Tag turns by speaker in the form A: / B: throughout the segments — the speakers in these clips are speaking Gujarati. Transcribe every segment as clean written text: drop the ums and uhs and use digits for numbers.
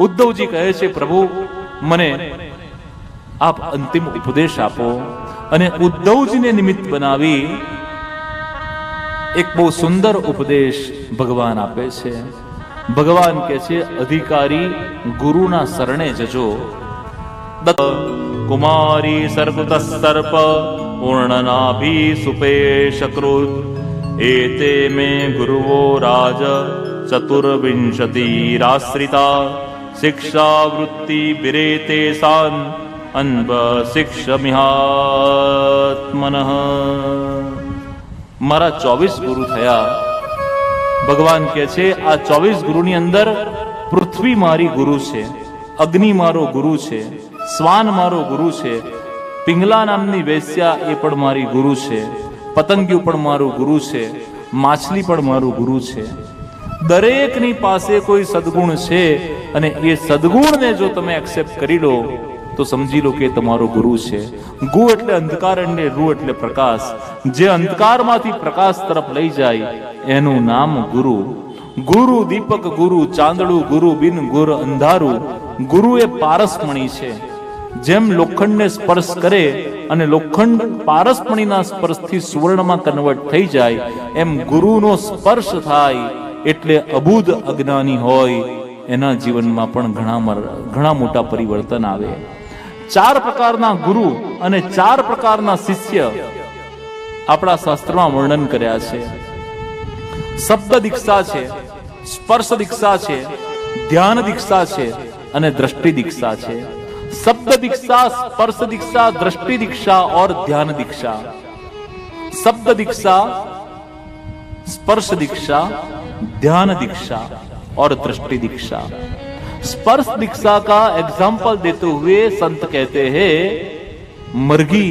A: ઉદ્ધવજી કહે છે, પ્રભુ મને આપ અંતિમ ઉપદેશ આપો. અને ઉદ્ધવજીને નિમિત્ત બનાવી એક બહુ સુંદર ઉપદેશ ભગવાન આપે છે. ભગવાન કહે છે, અધિકારી ગુરુના શરણે જજો. કુમારી સર્પત સર્પ પૂર્ણનાભી સુપેશકૃત એતે મે ગુરુવો રાજ ચતુર્વિંશતિરાશ્રિતા શિક્ષા વૃત્તિ વિરેતે સાન અન્વ શિક્ષમિહાત્મનઃ. મારા 24 ગુરુ થયા. ભગવાન કહે છે, આ 24 ગુરુની અંદર પૃથ્વી મારી ગુરુ છે, અગ્નિ મારો ગુરુ છે, શ્વાન મારો ગુરુ છે, પિંગલા નામની વેશ્યા એ પણ મારી ગુરુ છે, પતંગિયું પણ મારું ગુરુ છે, માછલી પણ મારું ગુરુ છે. દરેકની પાસે કોઈ સદગુણ છે અને એ સદગુણને જો તમે એક્સેપ્ટ કરી લો તો સમજી લો કે તમારો ગુરુ છે. ગુ એટલે અંધકાર અને રૂ એટલે પ્રકાશ. જે અંધકારમાંથી પ્રકાશ તરફ લઈ જાય એનું નામ ગુરુ. ગુરુ દીપક ગુરુ, ચાંદડું ગુરુ, બિન ગુર અંધારું. ગુરુ એ પારસમણી છે. જેમ લોખંડને સ્પર્શ કરે અને લોખંડ પારસમણીના સ્પર્શથી સુવર્ણમાં કન્વર્ટ થઈ જાય, એમ ગુરુનો સ્પર્શ થાય એટલે અબુધ અજ્ઞાની હોય એના જીવનમાં પણ ઘણા મોટા પરિવર્તન આવે. 4 પ્રકારના ગુરુ અને 4 પ્રકારના શિષ્ય આપણા શાસ્ત્રમાં વર્ણન કર્યા છે. શબ્દ દીક્ષા છે, સ્પર્શ દીક્ષા છે, ધ્યાન દીક્ષા છે અને દ્રષ્ટિ દીક્ષા છે. શબ્દ દીક્ષા, સ્પર્શ દીક્ષા, દ્રષ્ટિ દીક્ષા और ध्यान दीक्षा. शब्द दीक्षा, स्पर्श दीक्षा, ध्यान दीक्षा और दृष्टि दीक्षा. स्पर्श दीक्षा का एग्जाम्पल देते हुए संत कहते हैं, मरघी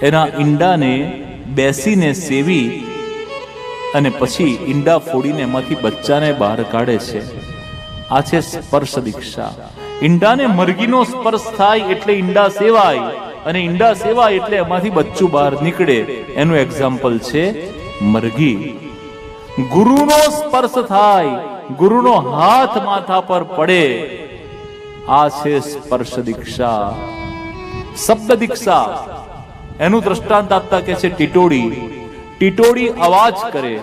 A: एना ઈંડા ને બેસીને સેવી અને પછી ઈંડા ફોડીને એમાંથી બચ્ચાને બહાર કાઢે છે. આ છે સ્પર્શ દીક્ષા. ઈંડાને મરઘીનો સ્પર્શ થાય એટલે ઈંડા સેવાય અને ઈંડા સેવાય એટલે એમાંથી બચ્ચું બહાર નીકળે. એનું એક્ઝામ્પલ છે મરઘી. ગુરુનો સ્પર્શ થાય, ગુરુનો હાથ માથા પર પડે, આ છે સ્પર્શ દીક્ષા. શબ્દ દીક્ષા એનું દ્રષ્ટાંત આપતા કે છે ટીટોડી. ટીટોડી અવાજ કરે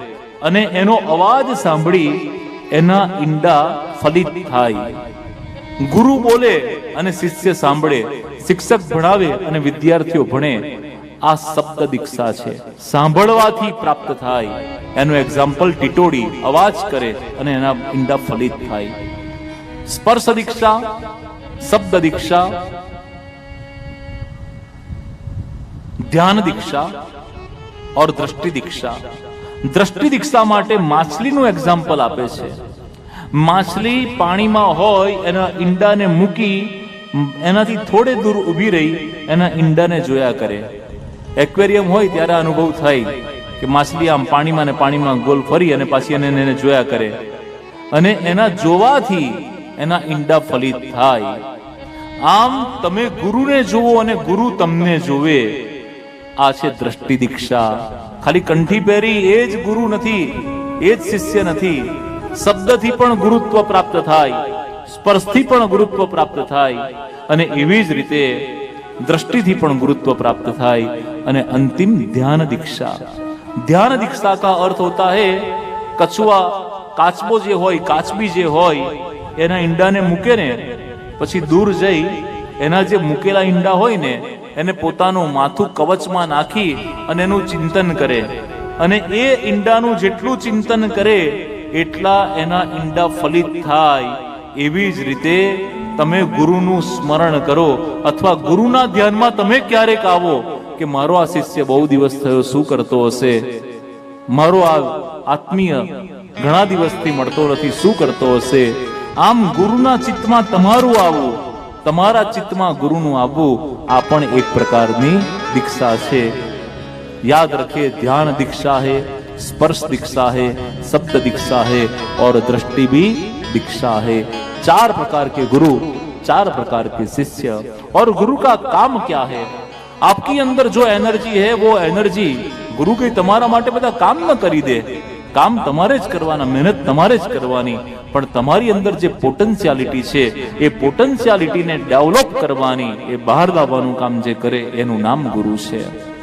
A: અને એનો અવાજ સાંભળી એના ઈંડા ફલિત થાય. ગુરુ બોલે અને શિષ્ય સાંભળે, શિક્ષક ભણાવે અને વિદ્યાર્થીઓ ભણે. આ શબ્દ દીક્ષા છે, સાંભળવાથી પ્રાપ્ત થાય. એનું એક્ઝામ્પલ ટીટોડી અવાજ કરે અને એના ઈંડા ફલિત થાય. સ્પર્શ દીક્ષા, શબ્દ દીક્ષા, ધ્યાન દીક્ષા और दृष्टि दीक्षा. दृष्टि दीक्षा માટે માછલીનું એક્ઝામ્પલ આપે છે. માછલી પાણીમાં હોય એના ઈંડાને મૂકી એનાથી થોડે દૂર ઊભી રહી એના ઈંડાને જોયા કરે. એક્વેરિયમ હોય ત્યારે અનુભવ થાય કે માછલી આમ પાણીમાં ને પાણીમાં ગોલ ફરી અને પાછી એને જોયા કરે અને એના જોવાથી એના ઈંડા ફલિત થાય. આમ તમે ગુરુને જુઓ અને ગુરુ તમને જોવે. આ છે દ્રષ્ટિ દીક્ષા. ખાલી કંઠી પહેરી એ જ ગુરુ નથી, એ જ શિષ્ય નથી. શબ્દથી પણ ગુરુત્વ પ્રાપ્ત થાય, સ્પર્શથી પણ ગુરુત્વ પ્રાપ્ત થાય અને એવી જ રીતે दृष्टि પણ गुरुत्व प्राप्त થાય. અને અંતિમ ध्यान दीक्षा. ध्यान दीक्षा का अर्थ होता है कछुआ, કાચબો જે હોય, કાચબી જે હોય એના ઈંડાને મૂકે ને પછી દૂર જઈ એના જે મૂકેલા ઈંડા હોય ને એને પોતાનું માથું કવચમાં નાખી અને એનું ચિંતન કરે અને એ ઈંડાનું જેટલું ચિંતન કરે એટલા એના ઈંડા ફલિત થાય. એવી જ રીતે તમે ગુરુનું સ્મરણ કરો અથવા ગુરુના ધ્યાનમાં તમે ક્યારેક આવો કે મારો આ શિષ્ય બહુ દિવસ થયો શું કરતો હશે, મારો આ આત્મીય ઘણા દિવસથી મળતો નથી શું કરતો હશે. આમ ગુરુના ચિત્તમાં તમારું આવવું, તમારા ચિત્તમાં ગુરુનું આવવું આ પણ એક પ્રકારની દીક્ષા છે. याद रखिए, ध्यान दीक्षा है, स्पर्श दीक्षा है, शब्द दीक्षा है और दृष्टि भी दीक्षा है. 4 प्रकार के गुरु, 4 प्रकार के शिष्य. और गुरु का काम क्या है? आपकी अंदर जो एनर्जी है वो एनर्जी गुरु के તમારા માટે બધા કામ ન કરી દે. કામ તમારે જ કરવાના, મહેનત તમારે જ કરવાની, પણ તમારી અંદર જે પોટેન્શિયાલિટી છે એ પોટેન્શિયાલિટીને ડેવલપ કરવાની, એ બહાર લાવવાનું કામ જે કરે એનું નામ ગુરુ છે.